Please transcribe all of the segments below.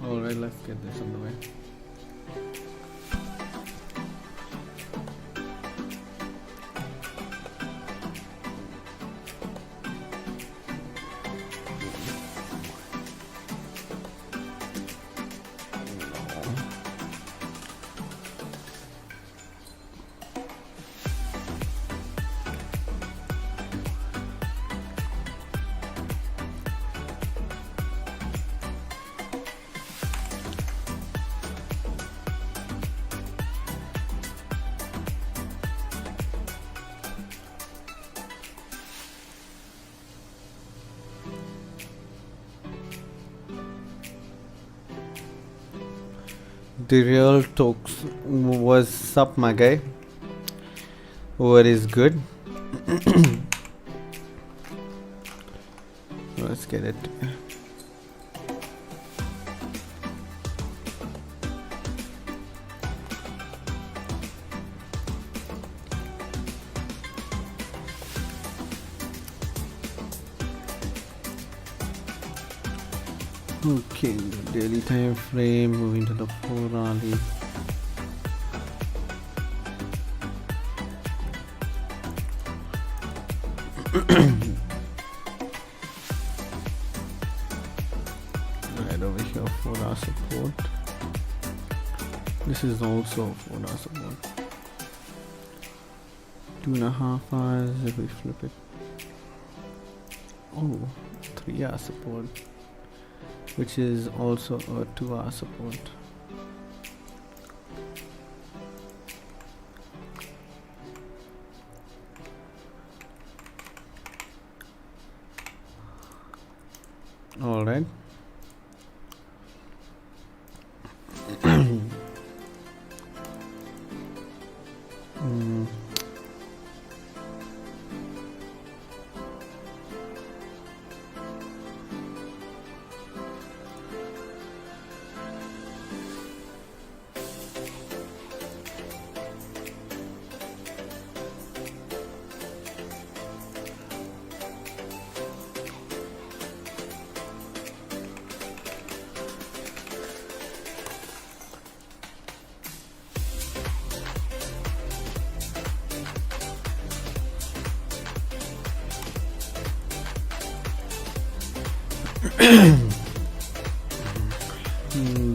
Alright, let's get this on the way. The real talks was up, my guy. What is good? Let's get it. Okay, the daily time frame, moving to the 4-hourly. Right over here, 4-hour support. This is also 4-hour support. 2.5 hours if we flip it. Oh, 3-hour support, which is also a 2-hour support. All right.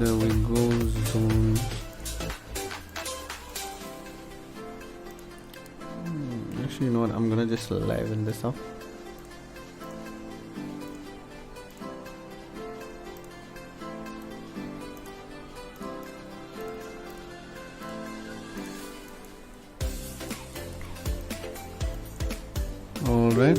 There we go, zones. Actually, you know what? I'm gonna just liven this up. All right.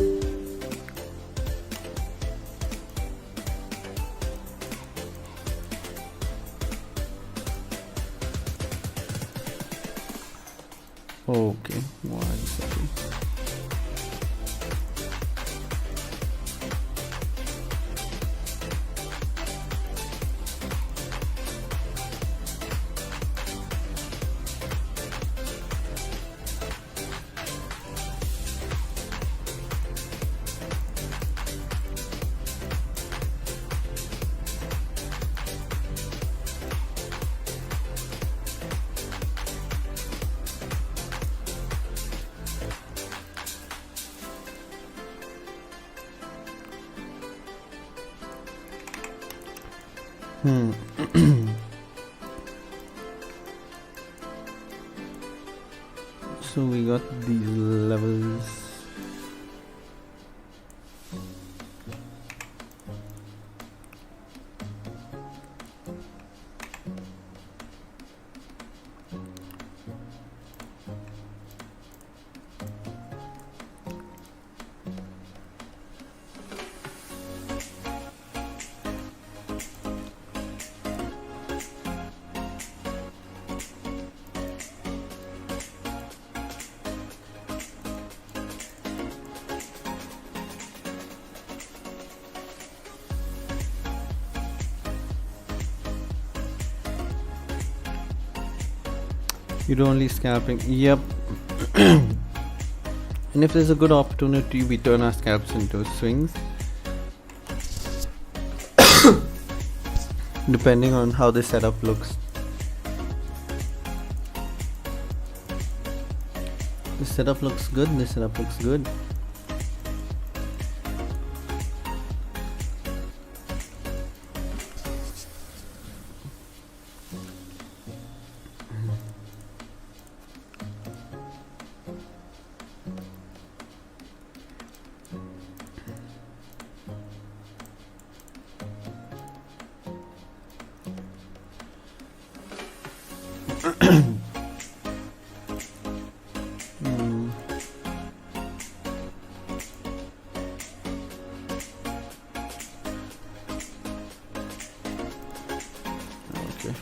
Okay, 1 second. So we got these levels. You're only scalping. Yep. And if there's a good opportunity, we turn our scalps into swings. depending on how the setup looks. This setup looks good, this setup looks good. Okay.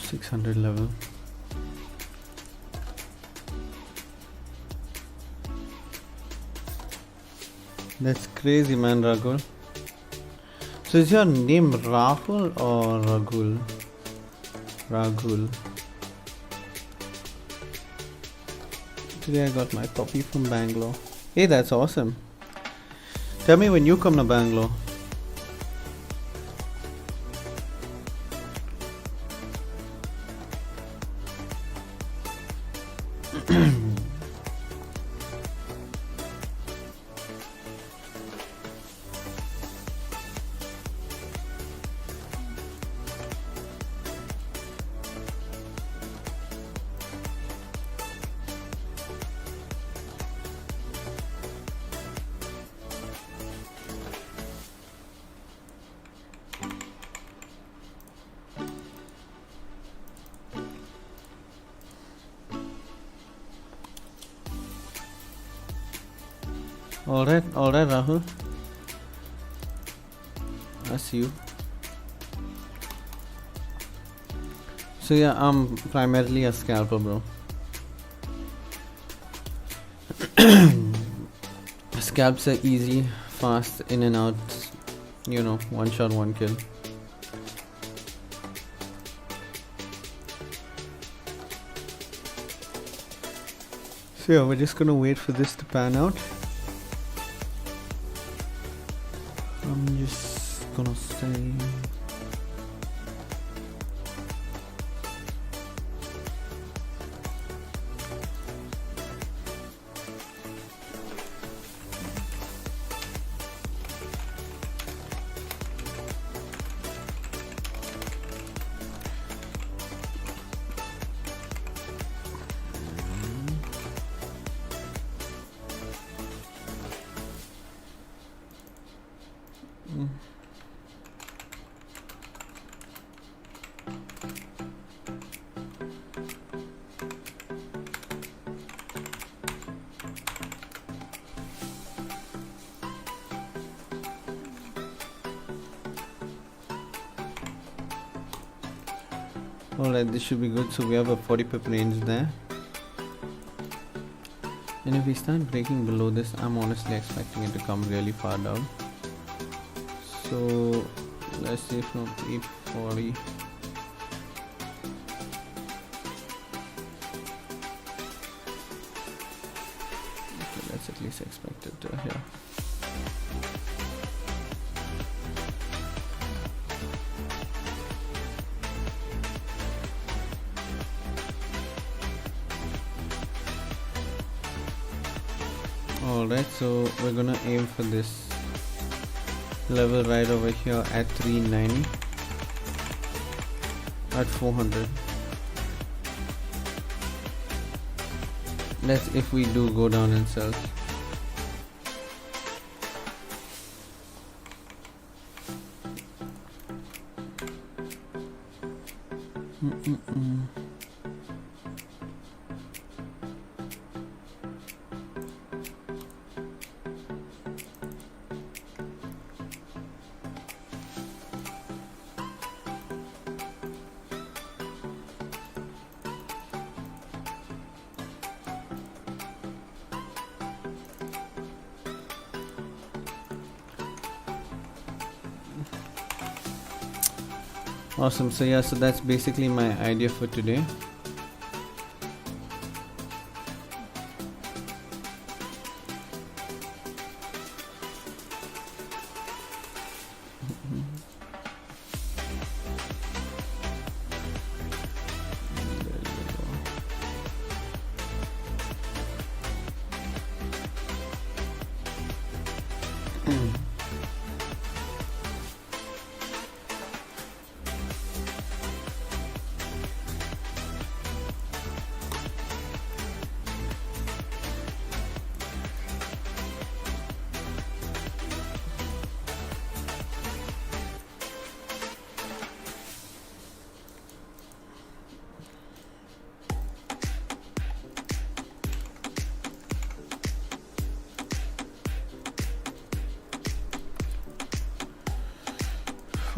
$600 level. That's crazy, man, Ragul. So is your name Rahul or Ragul? Ragul. Today I got my puppy from Bangalore. Hey, that's awesome. Tell me when you come to Bangalore. Alright, Rahul. That's you. So yeah, I'm primarily a scalper, bro. Scalps are easy, fast, in and out. You know, one shot, one kill. So yeah, we're just gonna wait for this to pan out. I'm just gonna say alright, this should be good. So we have a 40 pip range there. And if we start breaking below this, I'm honestly expecting it to come really far down. So let's see from 840. Okay, let's at least expect it to here. Alright, so we're gonna aim for this level right over here at 390 at 400. Let's if we do go down and sell. Awesome. So yeah, so that's basically my idea for today.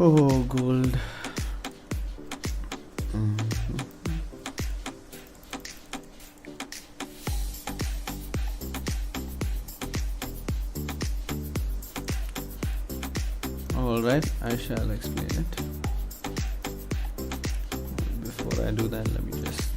Oh, gold. All right, I shall explain it. Before I do that, let me just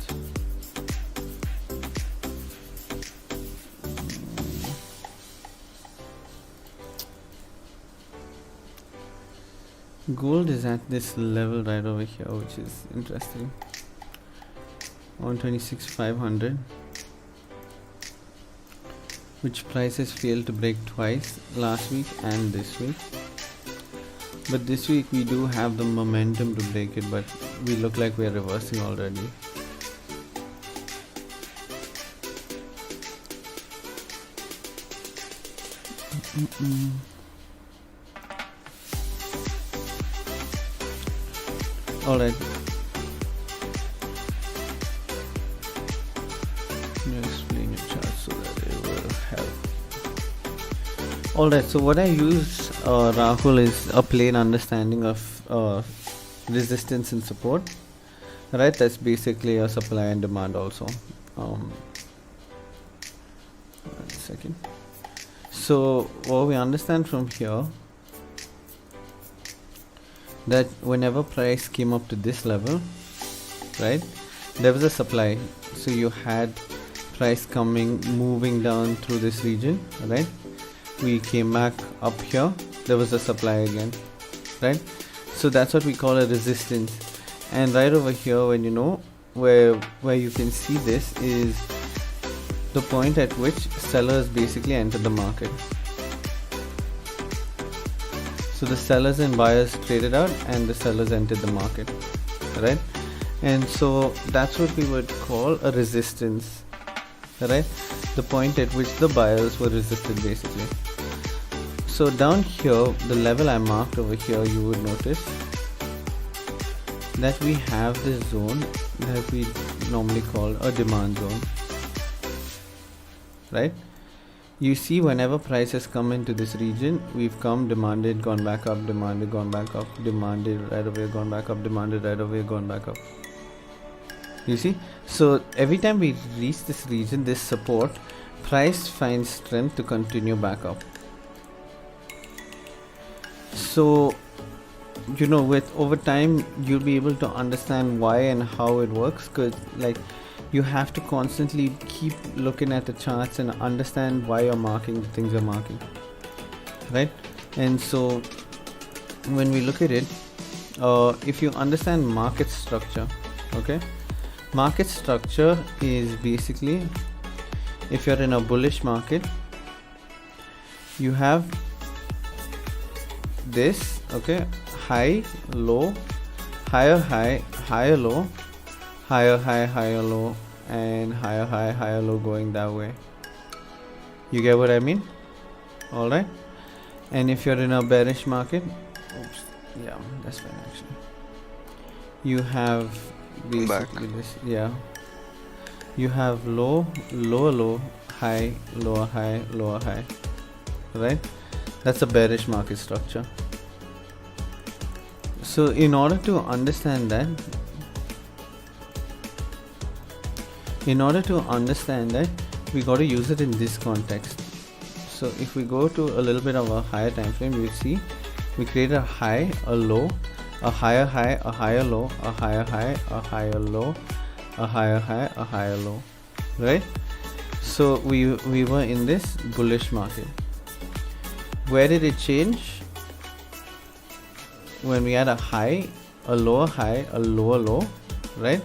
gold is at this level right over here, which is interesting. 126,500, which prices failed to break twice last week and this week. But this week we do have the momentum to break it, but we look like we are reversing already. All right. Explain your chart so that it will help. All right. So what I use, Rahul, is a plain understanding of resistance and support. Right. That's basically a supply and demand also. 1 second. So what we understand from here, that whenever price came up to this level, right, there was a supply. So you had price moving down through this region, right? We came back up here, there was a supply again, right? So that's what we call a resistance. And right over here, when you know where you can see this is the point at which sellers basically enter the market. So the sellers and buyers traded out and the sellers entered the market, right? And so that's what we would call a resistance, right? The point at which the buyers were resisted basically. So down here, the level I marked over here, you would notice that we have this zone that we normally call a demand zone, right? You see, whenever prices come into this region, we've come, demanded, gone back up, demanded, gone back up, demanded, right away, gone back up, demanded, right away, gone back up. You see? So every time we reach this region, this support, price finds strength to continue back up. So, you know, with over time, you'll be able to understand why and how it works, because like, you have to constantly keep looking at the charts and understand why you're marking the things you're marking, right? And so when we look at it, if you understand market structure, okay, market structure is basically, if you're in a bullish market, you have this, okay, high, low, higher high, higher low, higher high, higher low, and higher high, higher low going that way. You get what I mean? All right. And if you're in a bearish market, oops, yeah, that's fine actually. You have basically this, yeah. You have low, lower low, high, lower high, lower high, right? That's a bearish market structure. So in order to understand that, we got to use it in this context. So if we go to a little bit of a higher time frame, you see we create a high, a low, a higher high, a higher low, a higher high, a higher low, a higher high, a higher low, right? So we were in this bullish market. Where did it change? When we had a high, a lower high, a lower low, right?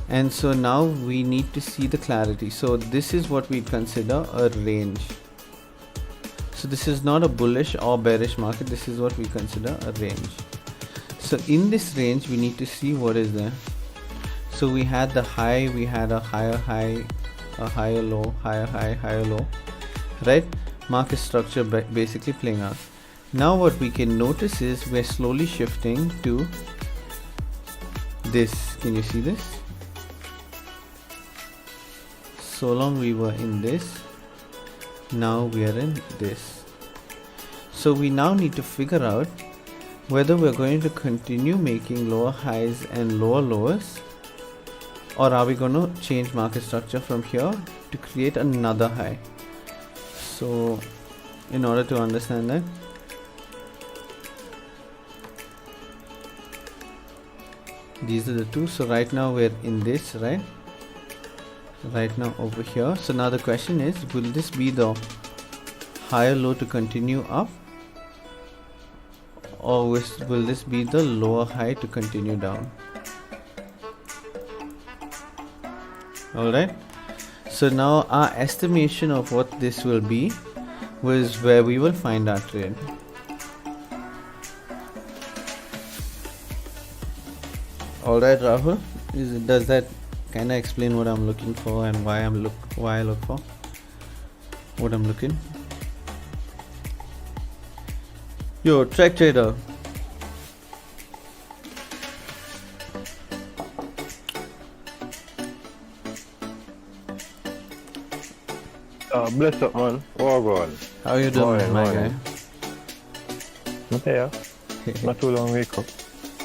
And so now we need to see the clarity. So this is what we consider a range. So this is not a bullish or bearish market. This is what we consider a range. So in this range, we need to see what is there. So we had the high, we had a higher high, a higher low, higher high, higher low, right? Market structure basically playing out. Now what we can notice is we're slowly shifting to this. Can you see this? So long we were in this, now we are in this. So we now need to figure out whether we're going to continue making lower highs and lower lows, or are we going to change market structure from here to create another high. So in order to understand that, these are the two. So right now we're in this, right now over here. So now the question is, will this be the higher low to continue up, or will this be the lower high to continue down? Alright, so now our estimation of what this will be was where we will find our trade. Alright Rahul, does that kind of explain what I'm looking for and why I look for what I'm looking? Yo, track trader. Bless up, man. War going. How you doing, my guy? Not here. Not too long wake up.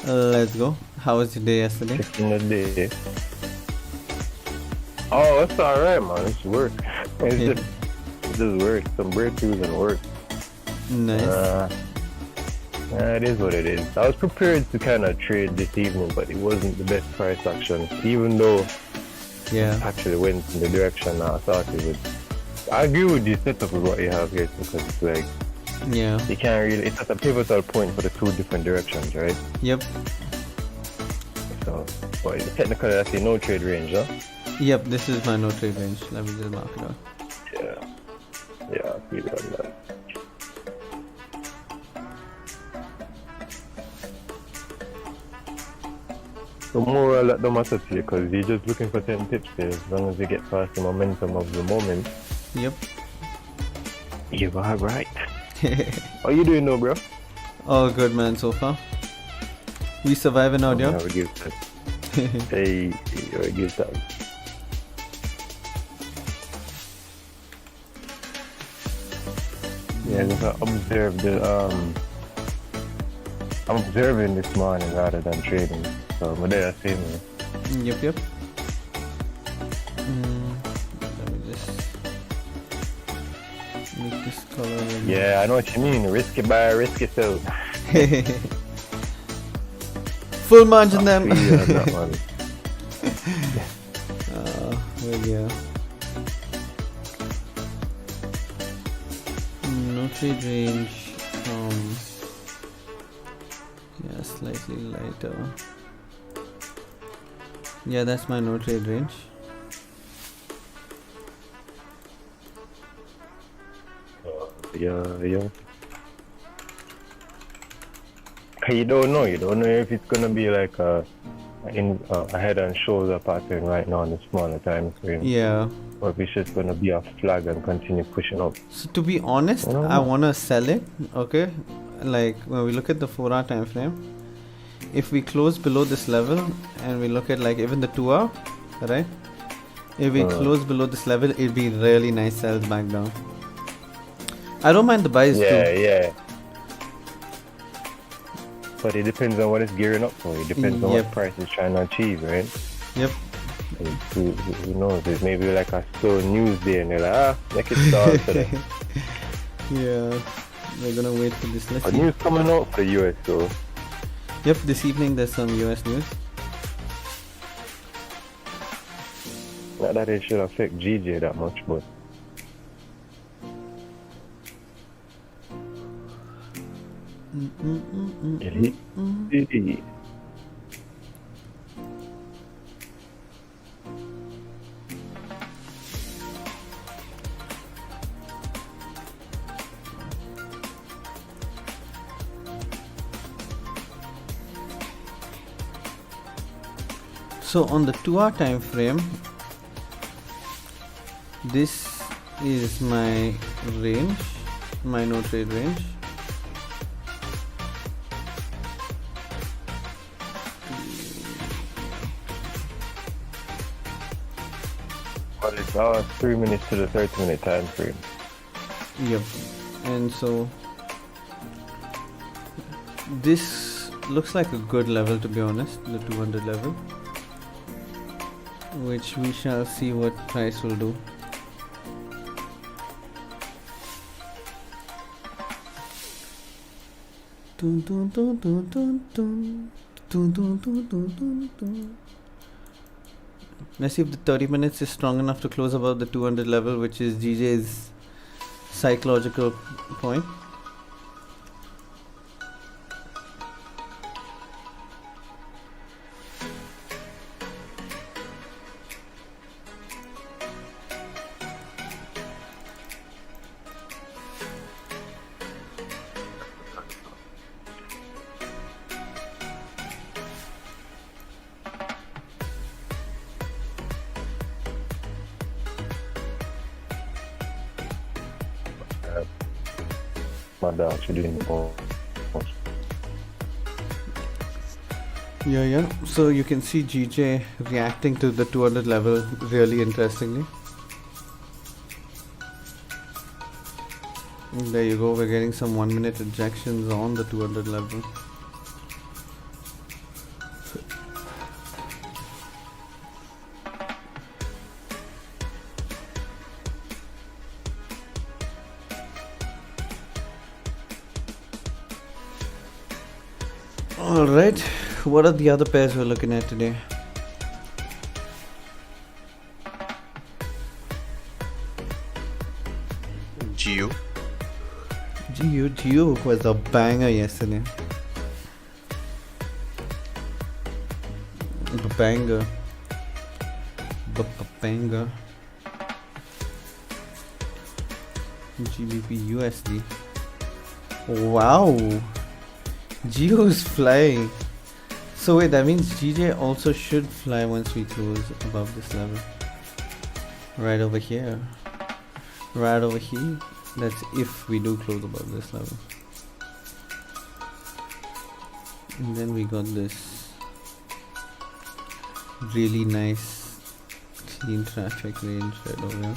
Let's go. How was your day yesterday? Checking the day. Oh, it's alright, man. It's work. It's just work. Some breakthroughs and work. Nice. It is what it is. I was prepared to kind of trade this evening, but it wasn't the best price action, even though Yeah. actually went in the direction I thought it would. I agree with the setup with what you have here, because it's like, Yeah. you can't really, it's at a pivotal point for the two different directions, right? Yep. So, but technically that's the no trade range, huh? Yep. This is my no trade range. Let me just mark it out. Yeah, I'll keep it on that. The moral at the matter to you, because you're just looking for 10 tips there. As long as you get past the momentum of the moment, Yep. you are right. How you doing now, bro? All good, man. So far, we surviving out, Yeah, yeah. we give that. Hey, we give that. Yeah, just observe the I'm observing this morning rather than trading. So I'm there same way. Yep. Let me just make this color. Yeah, I know what you mean. Risky buy, risky sell. Full margin them. Yeah, that one. Well, yeah. No trade range. Yeah, slightly lighter. Yeah, that's my no trade range. Yeah. You don't know if it's gonna be like a a head and shoulder pattern right now on the smaller time frame. Yeah. Or if it's just gonna be a flag and continue pushing up. So to be honest, I wanna sell it. Okay, like when we look at the 4-hour time frame, if we close below this level and we look at like even the 2-hour, right? If we close below this level, it'd be really nice sells back down. I don't mind the buys too. Yeah. But it depends on what it's gearing up for. It depends on what price it's trying to achieve, right? Yep. Who knows? There's maybe like a slow news day and they're like, make it start today. Yeah, we're gonna wait for this. Let's see. News coming out for the US though. Yep, this evening there's some US news. Not that it should affect GJ that much, but So on the 2-hour time frame, this is my range, my no trade range. but it's now 3 minutes to the 30-minute time frame. Yep. And so this looks like a good level, to be honest, the 200 level, which we shall see what price will do. Dun, dun, dun, dun, dun, dun. Dun, dun, dun, dun, dun, dun. Let's see if the 30 minutes is strong enough to close above the 200 level, which is GJ's psychological point. My dog should do more. Yeah. So you can see GJ reacting to the 200 level really interestingly. And there you go, we're getting some 1-minute injections on the 200 level. Alright, what are the other pairs we're looking at today? Geo was a banger yesterday. Banger. GBP USD. Wow. Geo is flying. So wait, that means GJ also should fly once we close above this level. Right over here. That's if we do close above this level. And then we got this really nice clean traffic range right over here.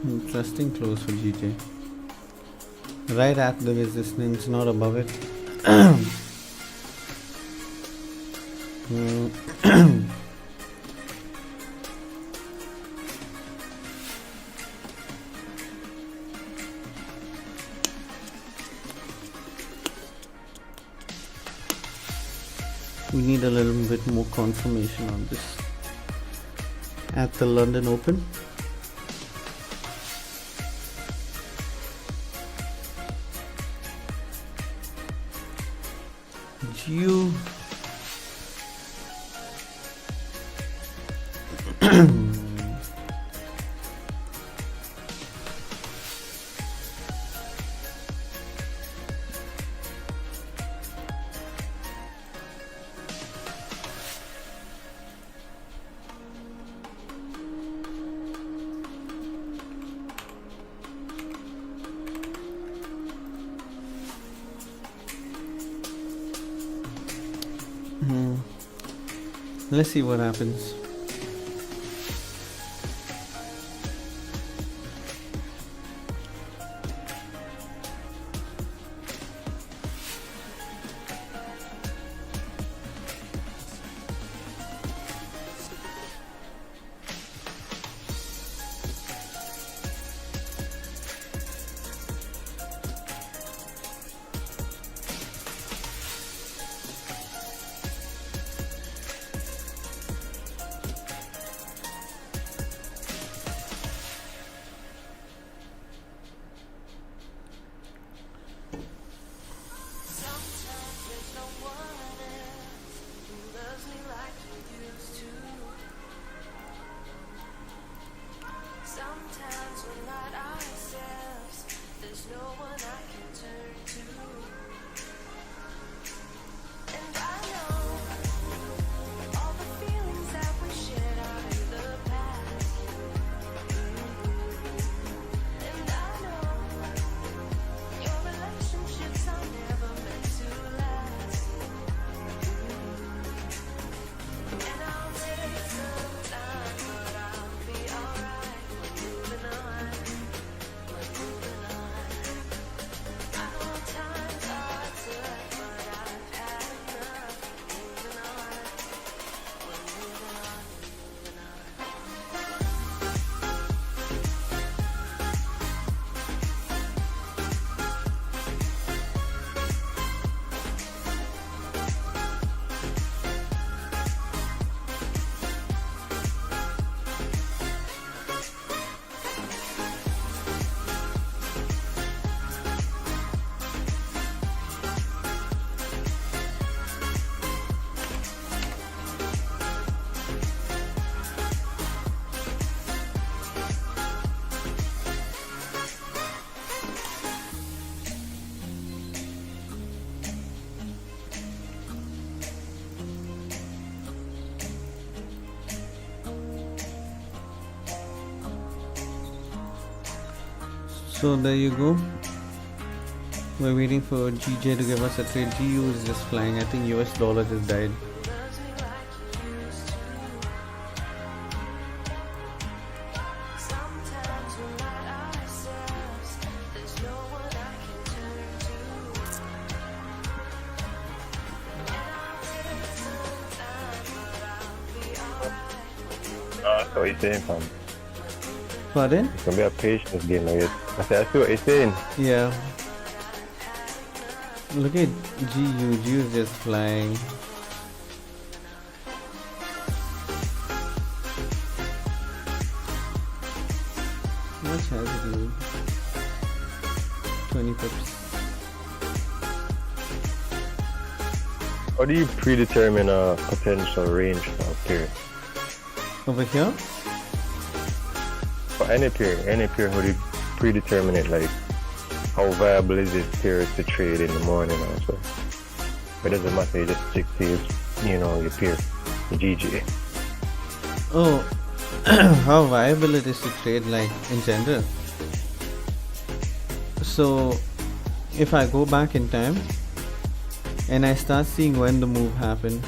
Interesting close for GJ. Right at the resistance, not above it. We need a little bit more confirmation on this. At the London Open, you let's see what happens. So there you go. We're waiting for GJ to give us a trade. GU is just flying. I think US dollar just died. So he's saying, fam. Pardon? It's gonna be a patience game, I guess. I said, I see what he's saying. Yeah. Look at GU. GU is just flying. How much has it moved? 20 pips. How do you predetermine a potential range for a pair? Over here? For any pair, how do you predetermine it? Like, how viable is this pair to trade in the morning also? It doesn't matter, you just stick to your pair, the GJ. Oh, how viable it is to trade, like, in general. So, if I go back in time and I start seeing when the move happened.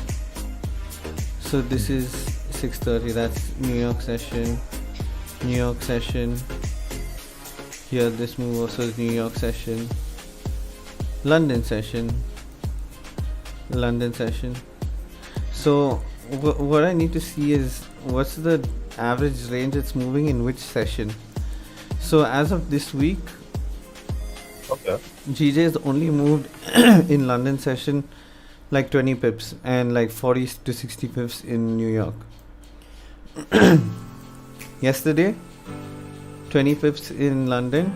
So this is 6:30, that's New York session, Here, this move also is New York session, London session, London session. So what I need to see is what's the average range it's moving in which session. So as of this week, Okay. GJ has only moved in London session like 20 pips and like 40 to 60 pips in New York. Yesterday, 20 pips in London,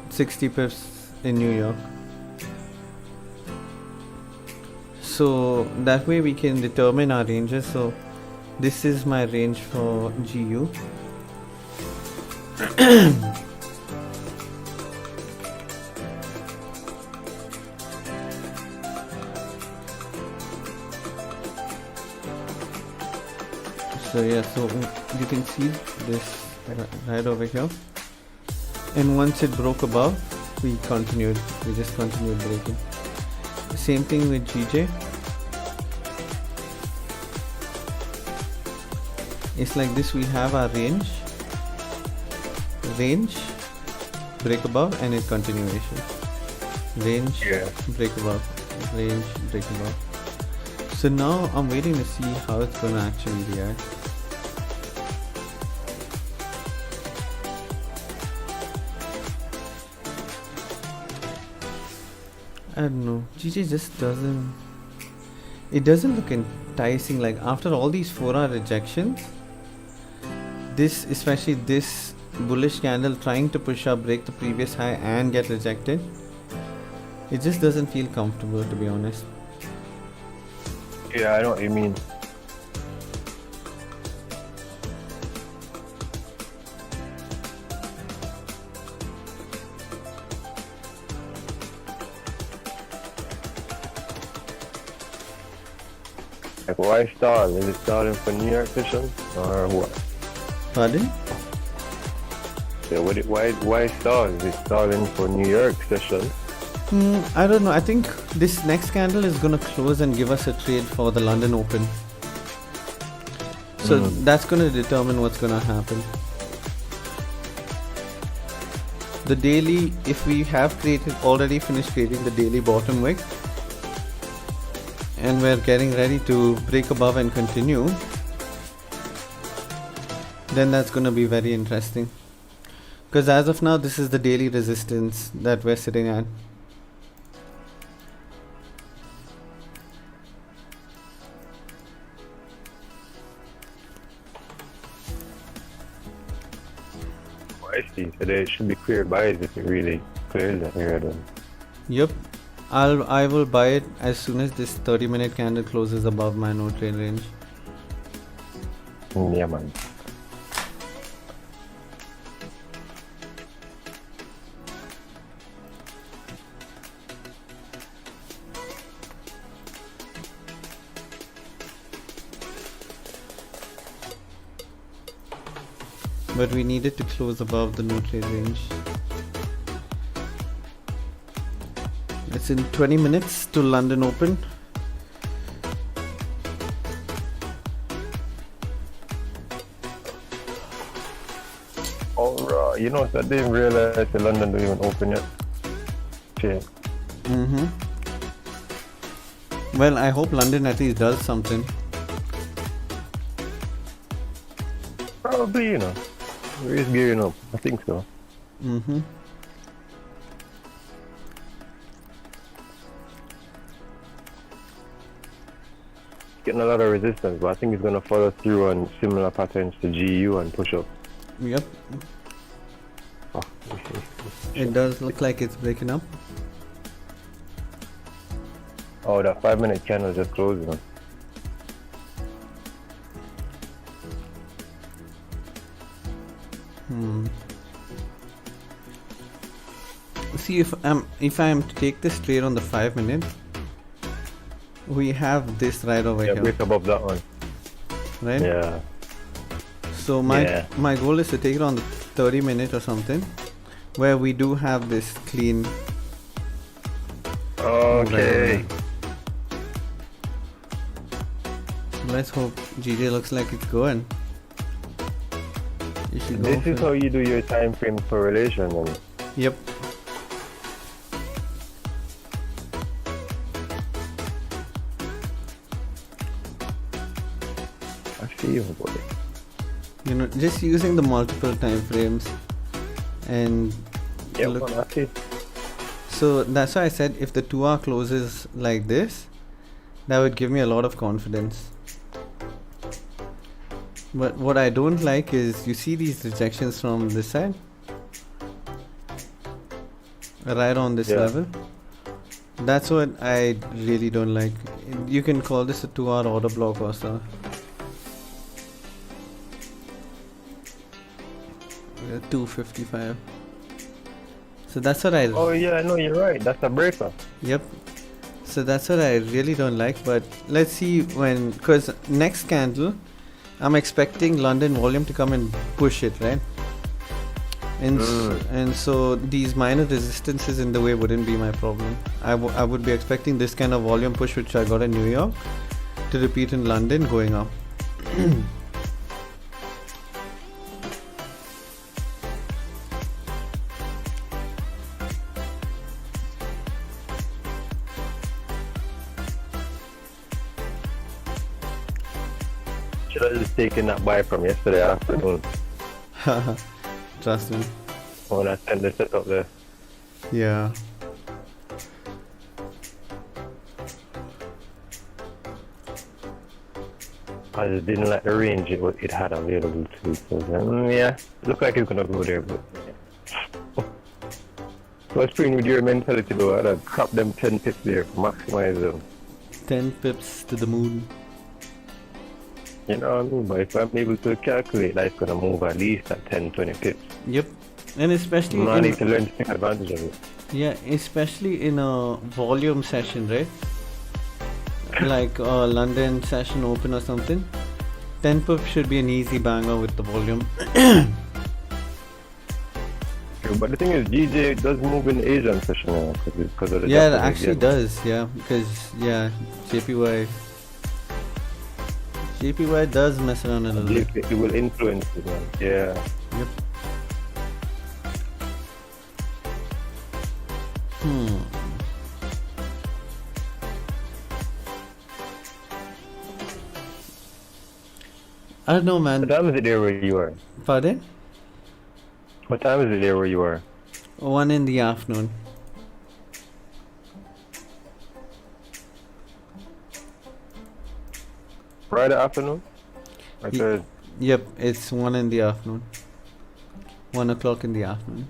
60 pips in New York. So that way we can determine our ranges. So this is my range for GU. So yeah, so you can see this right over here, and once it broke above, we just continued breaking. Same thing with GJ. It's like this, we have our range, break above, and it continuation. Range, Yeah. break above, range, break above. So now I'm waiting to see how it's gonna actually react. I don't know, GJ just doesn't look enticing. Like after all these 4-hour rejections, this, especially this bullish candle trying to push up, break the previous high and get rejected, it just doesn't feel comfortable, to be honest. Yeah, I know what you mean. Like, why stall? Is it stalling for New York session or what? Pardon? So why stall? Is it stalling for New York session? I don't know. I think this next candle is gonna close and give us a trade for the London Open. So that's gonna determine what's gonna happen. The daily, if we have already finished creating the daily bottom wick, and we're getting ready to break above and continue, then that's gonna be very interesting. Because as of now, this is the daily resistance that we're sitting at. I see. So they should be clear buys if it really clears that here then. Yep, I will buy it as soon as this 30-minute candle closes above my no trade range. Yeah, man. But we needed to close above the no trade range. It's in 20 minutes to London Open. Alright, you know, so I didn't realize the London don't even open yet. Shit. Well, I hope London at least does something. Probably, you know. We're just gearing up. I think so. Getting a lot of resistance, but I think it's gonna follow through on similar patterns to GU and push up. Yep, Oh, it does look like it's breaking up. oh, that 5-minute candle just closed on. See, if I am to take this trade on the 5-minute, we have this right over Yeah, here, break above that one. right? Yeah. So my goal is to take it on the 30-minute or something, where we do have this clean. Okay. Let's hope GJ looks like it's going. You should go This for is it. how you do your time frame correlation, and Yep. I see you, boy. You know, just using the multiple time frames and Yeah, look. man, I see. So that's why I said if the 2 hour closes like this, that would give me a lot of confidence. But what I don't like is you see these rejections from this side, right on this Yeah. level. That's what I really don't like. You can call this a 2 hour order block also. 255. So that's what I. Oh yeah, no, you're right. That's a breaker. Yep. So that's what I really don't like. But let's see when, because next candle, I'm expecting London volume to come and push it, right? And so these minor resistances in the way wouldn't be my problem. I would be expecting this kind of volume push which I got in New York to repeat in London going up. Should have just taken that buy from yesterday afternoon Trust me. when I sent the set up there. Yeah. I just didn't like the range it had available to. So yeah, looked like it's gonna go there, but yeah. So I was playing with your mentality though. I'd crop them 10 pips there, maximize them. 10 pips to the moon. You know what I mean? But if I'm able to calculate that it's gonna move at least at 10-20 pips, Yep. And especially I in, need to learn to take advantage of it. yeah, especially in a volume session, right? Like a London session open or something. 10 pips should be an easy banger with the volume. True, but the thing is, DJ does move in the Asian session now because of the Yeah, it Japanese actually yen. does, yeah, because yeah, JPY does mess around a little bit. It will influence it, man. Yeah. Yep. I don't know, What man. time is it there where you are? Pardon? What time is it there where you are? 1 in the afternoon. Friday afternoon? I Ye- said, Yep, it's 1 in the afternoon. 1 o'clock in the afternoon.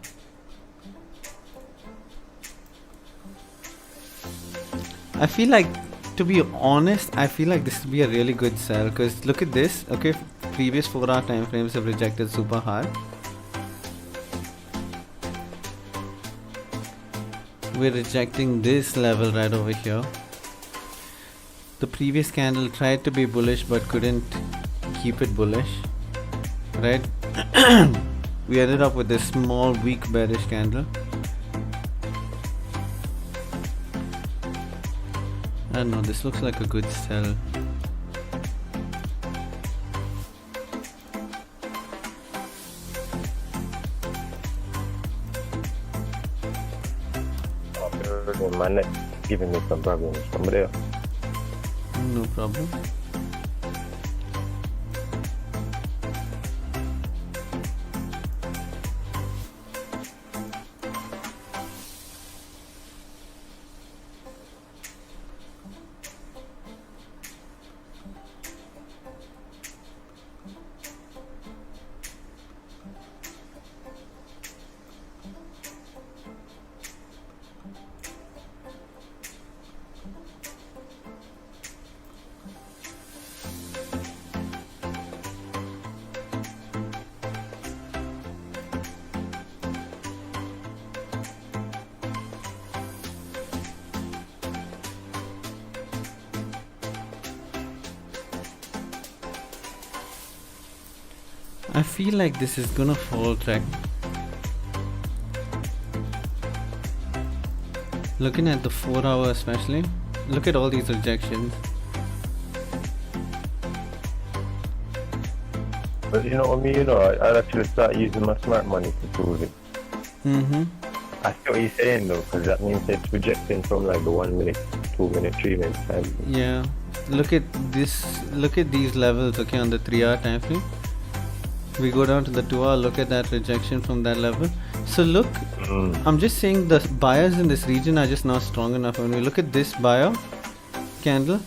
I feel like, to be honest, I feel like this would be a really good sell because look at this. Okay, previous 4 hour time frames have rejected super hard. We're rejecting this level right over here. The previous candle tried to be bullish but couldn't keep it bullish, right? We ended up with this small weak bearish candle. I don't know, this looks like a good sell. my neck giving me some problems. Somebody else. No problem. I feel like this is gonna fall track. Looking at the 4 hour especially, look at all these rejections. But you know what I mean? You know, I'd actually start using my smart money to prove it. Mm-hmm. I see what you're saying though, because that means it's rejecting from like the 1 minute, 2 minute, 3 minute time. Yeah, look at this. Look at these levels. Okay, on the 3-hour time frame. We go down to the 2-hour. Look at that rejection from that level. So look, I'm just saying the buyers in this region are just not strong enough. When we look at this buyer candle,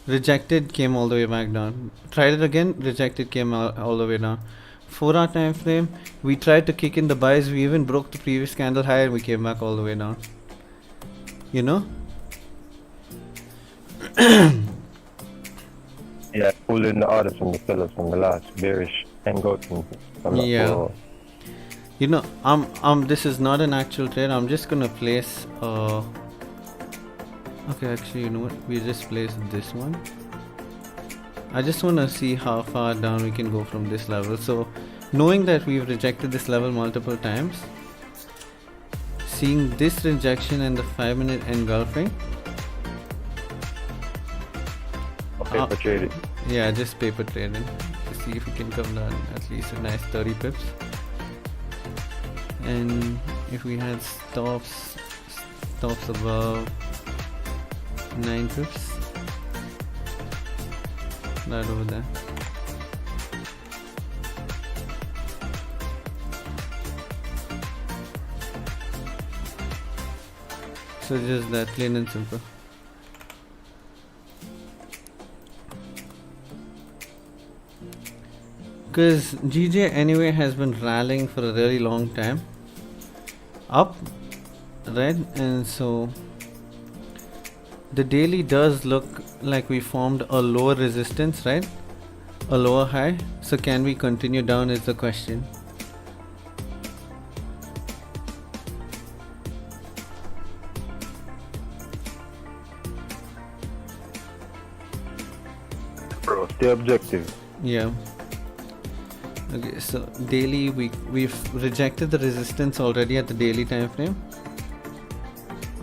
rejected, came all the way back down. Tried it again, rejected, came all the way down. 4-hour time frame, we tried to kick in the buys. We even broke the previous candle high and we came back all the way down. You know? Yeah, pulling the orders from the sellers from the last bearish engulfing. Yeah. You know, this is not an actual trade. I'm just gonna place okay, actually, you know what, we just place this one. I just want to see how far down we can go from this level. So knowing that we've rejected this level multiple times, seeing this rejection and the 5-minute engulfing, paper trading. Yeah, just paper trading to see if we can come down at least a nice 30 pips. And if we had stops above 9 pips, right over there. So just that, plain and simple. Because GJ anyway has been rallying for a really long time up, right? And so the daily does look like we formed a lower resistance, right? A lower high. So can we continue down is the question. Bro, stay objective. Yeah. Okay, so daily we've rejected the resistance already at the daily time frame.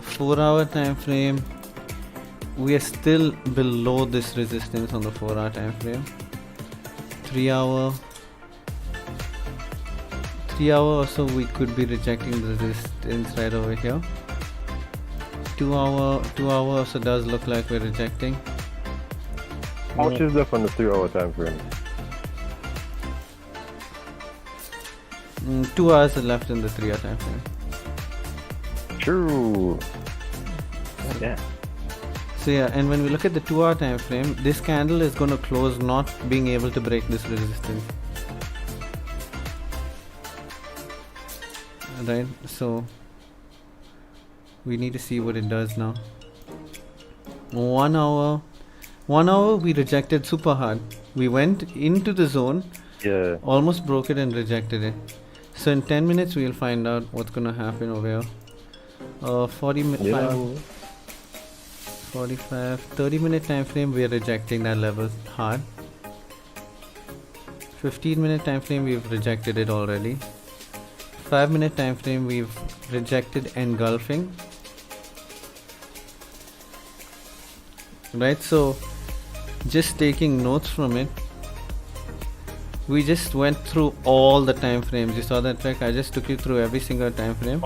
4-hour time frame, we are still below this resistance on the 4-hour time frame. 3-hour also we could be rejecting the resistance right over here. 2-hour also does look like we're rejecting. How much is left on the 3-hour time frame? 2 hours are left in the 3-hour time frame. True. Yeah. So yeah, and when we look at the 2-hour time frame, this candle is going to close not being able to break this resistance. Right, so we need to see what it does now. 1 hour we rejected super hard. We went into the zone, Yeah. almost broke it and rejected it. So in 10 minutes we'll find out what's gonna happen over here. 30-minute time frame, we are rejecting that level hard. 15-minute time frame, we've rejected it already. 5-minute time frame, we've rejected engulfing. Right, so just taking notes from it, we just went through all the time frames. You saw that track? I just took you through every single time frame,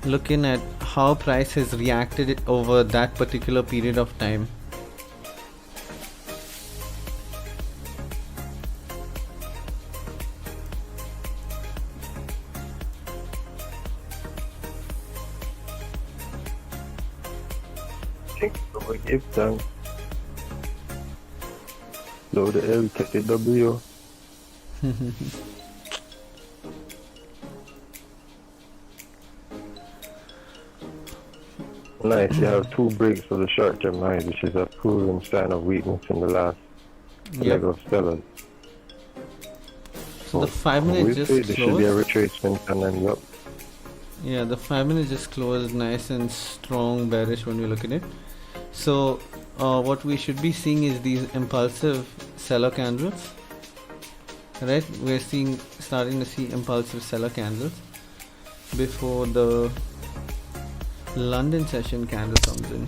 looking at how price has reacted over that particular period of time. Give thanks. Load the L, take the W. Nice, you have 2 breaks for the short-term highs, which is a proven sign of weakness in the last leg of sellers. So the 5-minute just there should be a closed. retracement and then up. Yeah, the 5-minute just closed nice and strong bearish when we look at it. So what we should be seeing is these impulsive seller candles, right? We're starting to see impulsive seller candles before the London session candle comes in.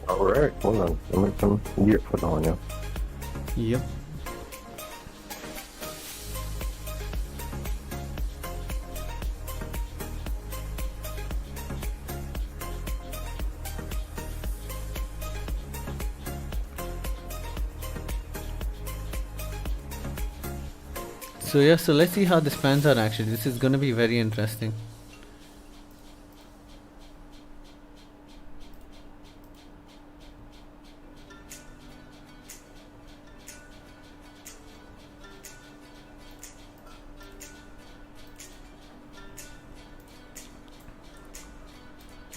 Alright, hold on. Let me some gear for on you. Yep. So yeah, so let's see how this pans out actually. This is gonna be very interesting.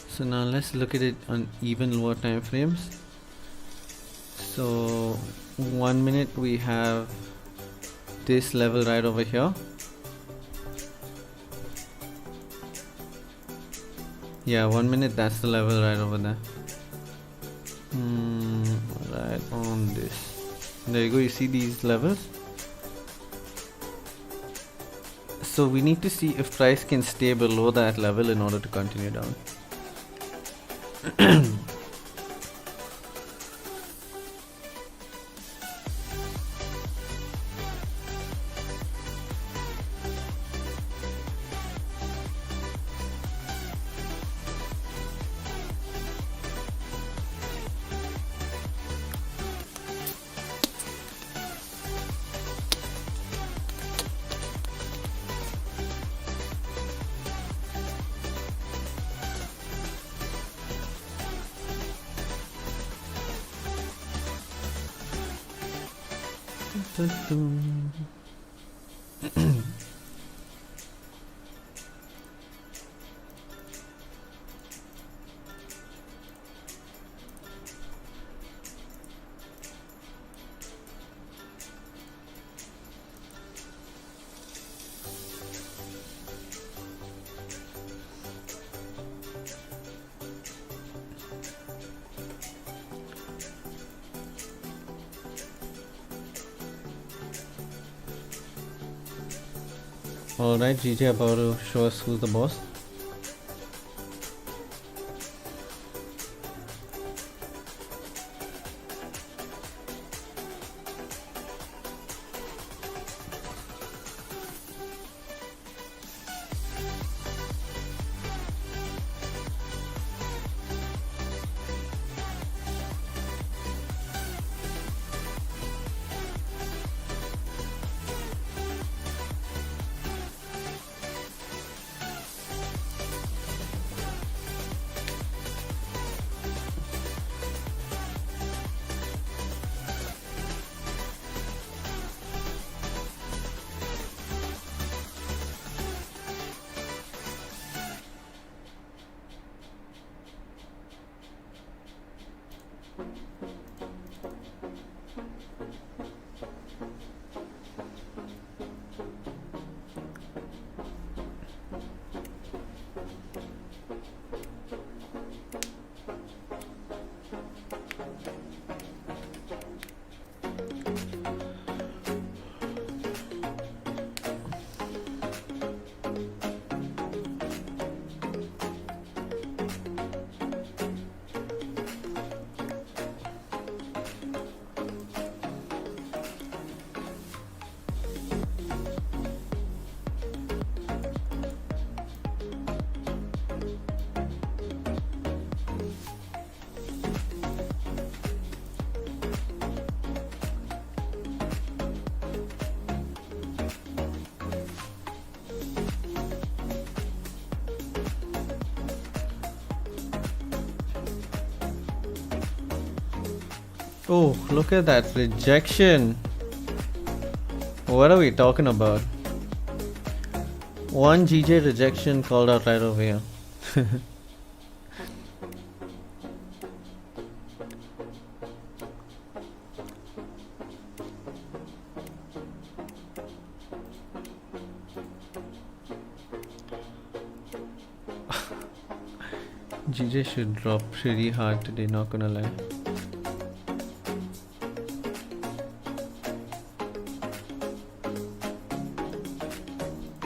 So now let's look at it on even lower time frames. So 1 minute we have this level right over here. Yeah, 1 minute, that's the level right over there. Right on this. There you go, you see these levels? So we need to see if price can stay below that level in order to continue down. Alright, GJ about to show us who's the boss. Oh, look at that rejection. What are we talking about? One GJ rejection called out right over here. GJ should drop pretty hard today, not gonna lie.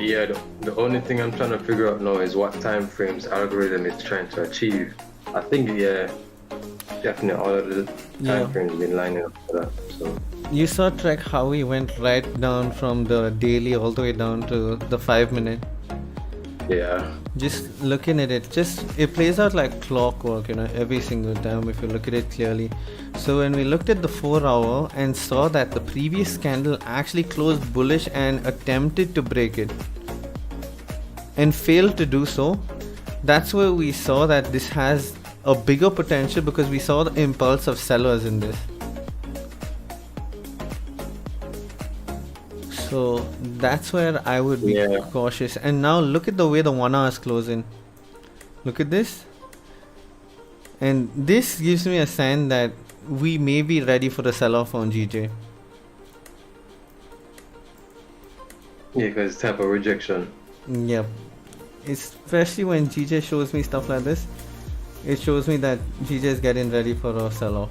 Yeah, the only thing I'm trying to figure out now is what time frames algorithm is trying to achieve. I think, yeah, definitely all of the time frames been lining up for that. So you saw track how we went right down from the daily all the way down to the 5 minute. Yeah. Just looking at it, just it plays out like clockwork, every single time if you look at it clearly. So when we looked at the 4 hour and saw that the previous candle actually closed bullish and attempted to break it and failed to do so, that's where we saw that this has a bigger potential, because we saw the impulse of sellers in this. So that's where I would be cautious. And now look at the way the 1 hour is closing. Look at this. And this gives me a sign that we may be ready for the sell-off on GJ. Yeah, because it's type of rejection. Yep. Especially when GJ shows me stuff like this, it shows me that GJ is getting ready for a sell-off.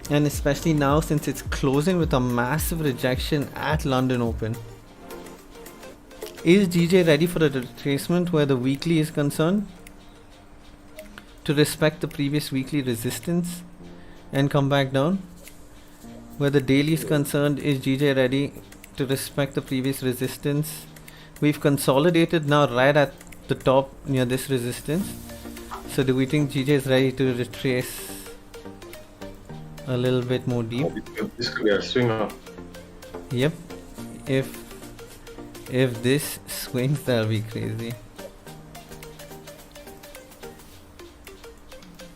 And especially now, since it's closing with a massive rejection at London Open. Is GJ ready for a retracement where the weekly is concerned? To respect the previous weekly resistance and come back down? Where the daily is concerned, is GJ ready to respect the previous resistance? We've consolidated now right at the top near this resistance. So do we think GJ is ready to retrace a little bit more deep? This could be a swinger. Yep. If this swings, that'll be crazy.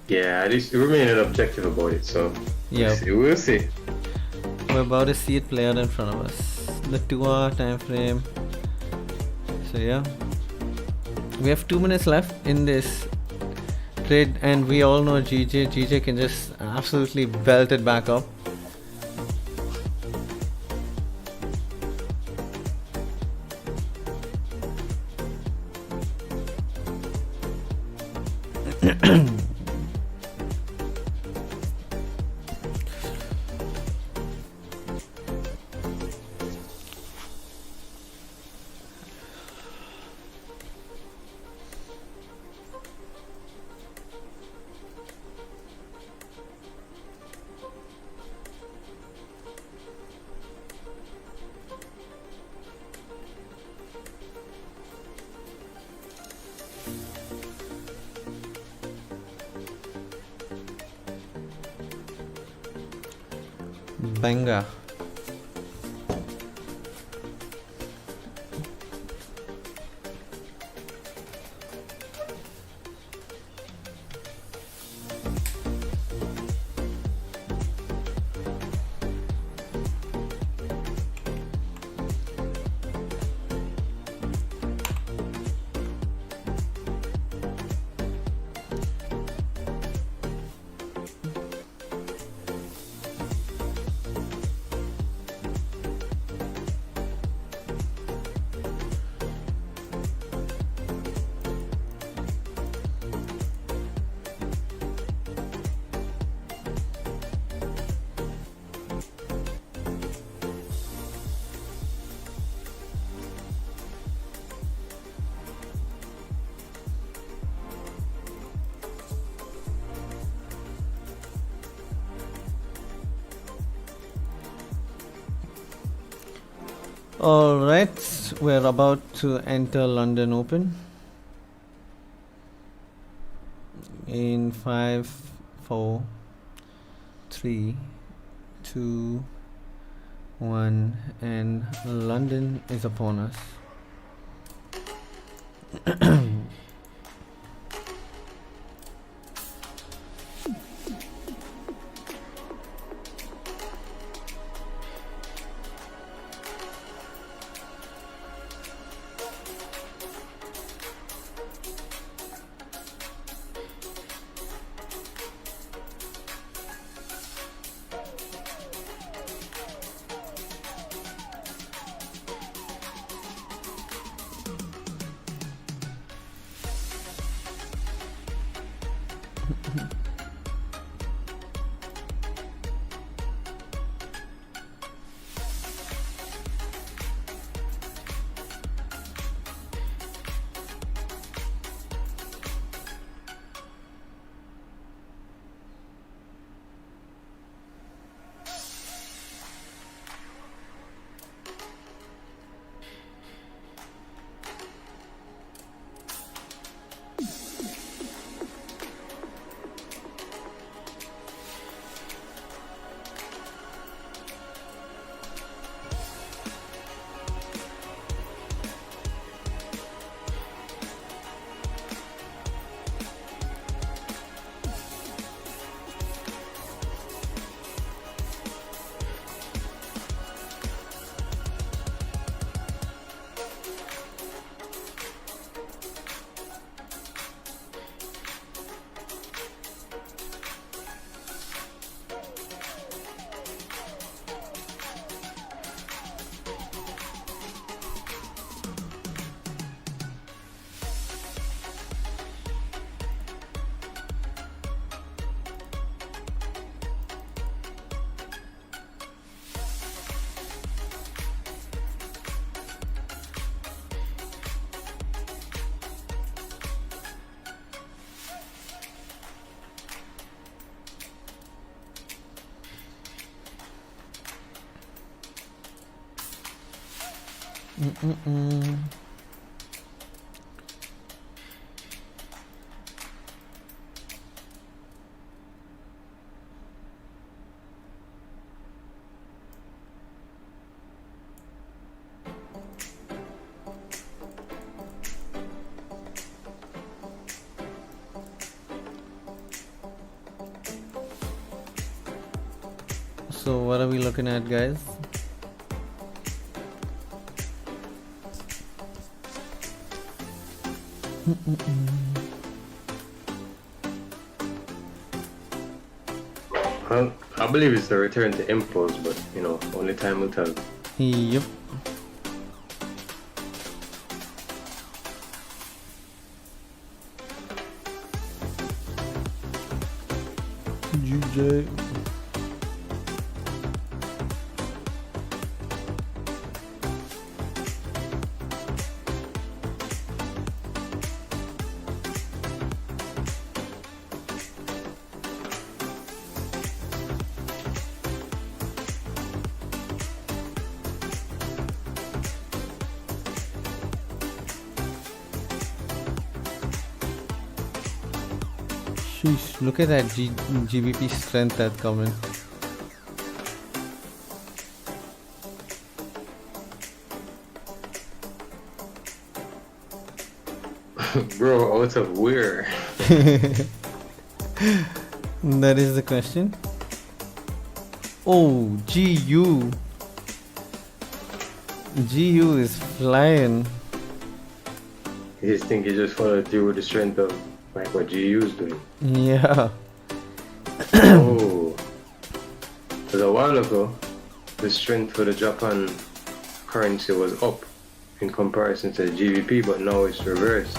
Yeah, at least remain objective about it, so Yeah. we'll see. We're about to see it play out in front of us. The 2 hour time frame. So yeah. We have 2 minutes left in this trade, and we all know GJ can just absolutely belt it back up. Benga. Alright, we're about to enter London Open in 5, 4, 3, 2, 1, and London is upon us. Mm-mm-mm. So what are we looking at, guys? Well, I believe it's the return to impulse, but only time will tell. Yep. GJ. Sheesh, look at that GBP strength that's coming. Bro, out of where? That is the question. Oh, GU. GU is flying. You just think you just followed through with the strength of like what GU's doing. Yeah. Oh. Because a while ago, the strength for the Japan currency was up in comparison to the GBP, but now it's reversed.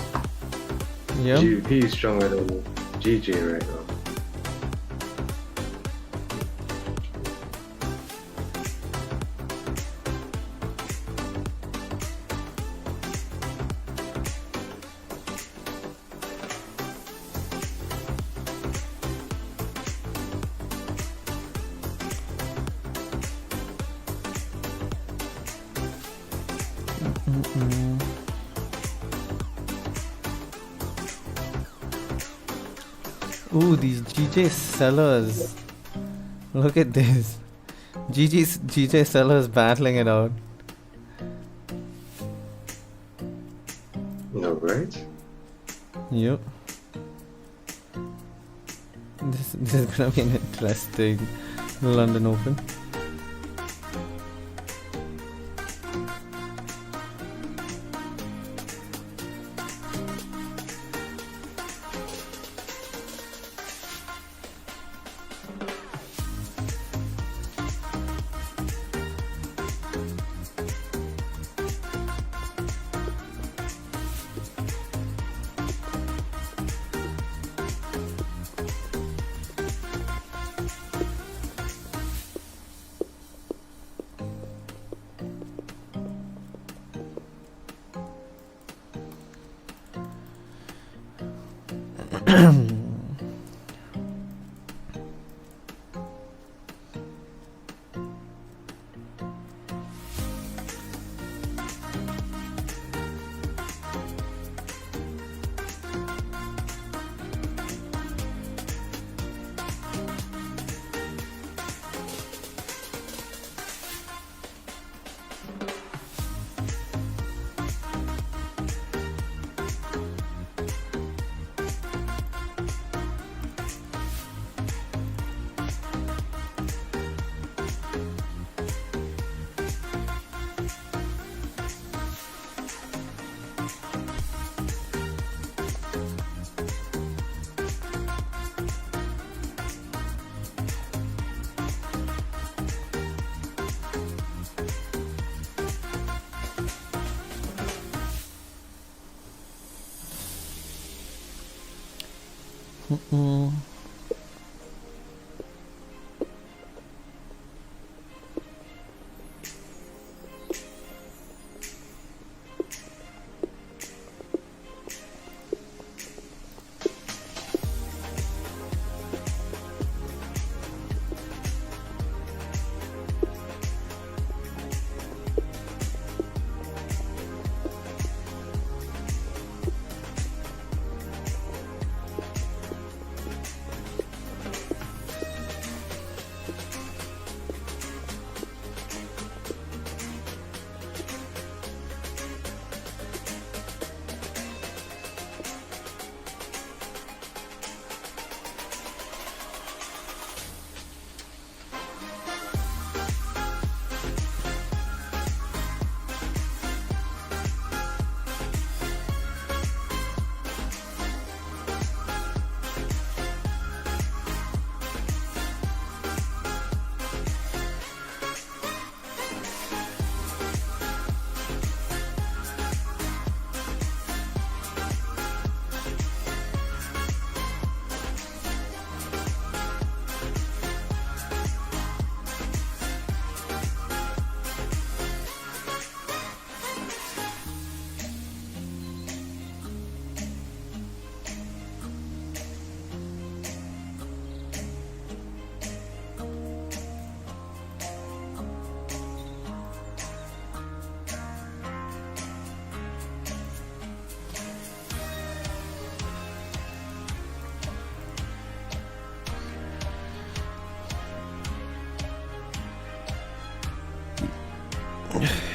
Yeah. GBP is stronger than GJ right now. Ooh, these GJ sellers. Look at this. GJ sellers battling it out. No, right? Yep. This is gonna be an interesting London Open.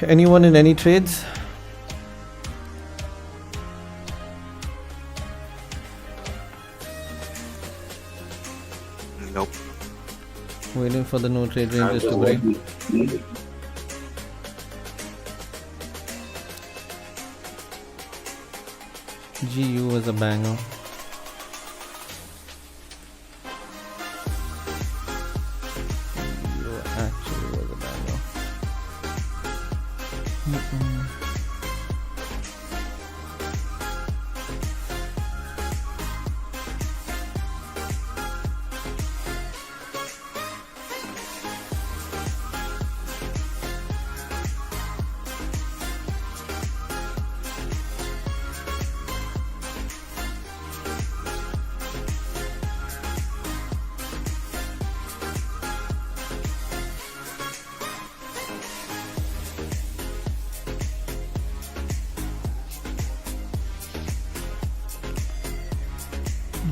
Anyone in any trades? Nope. Waiting for the no trade I'm ranges just to break. waiting. GU was a banger. GU actually was a banger.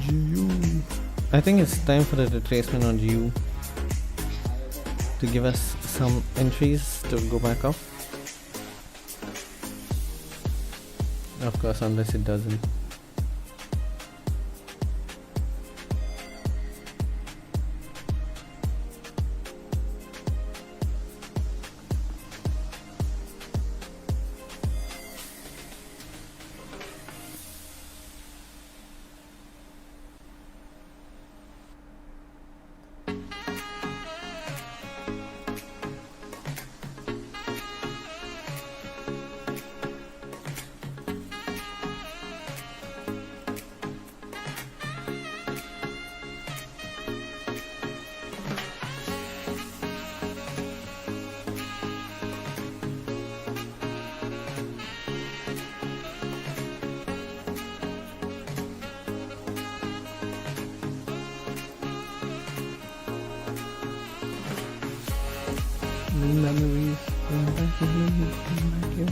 GU. I think it's time for the retracement on GU to give us some entries to go back up. Of course, unless it doesn't. Memories, bring back your memories, bring back your...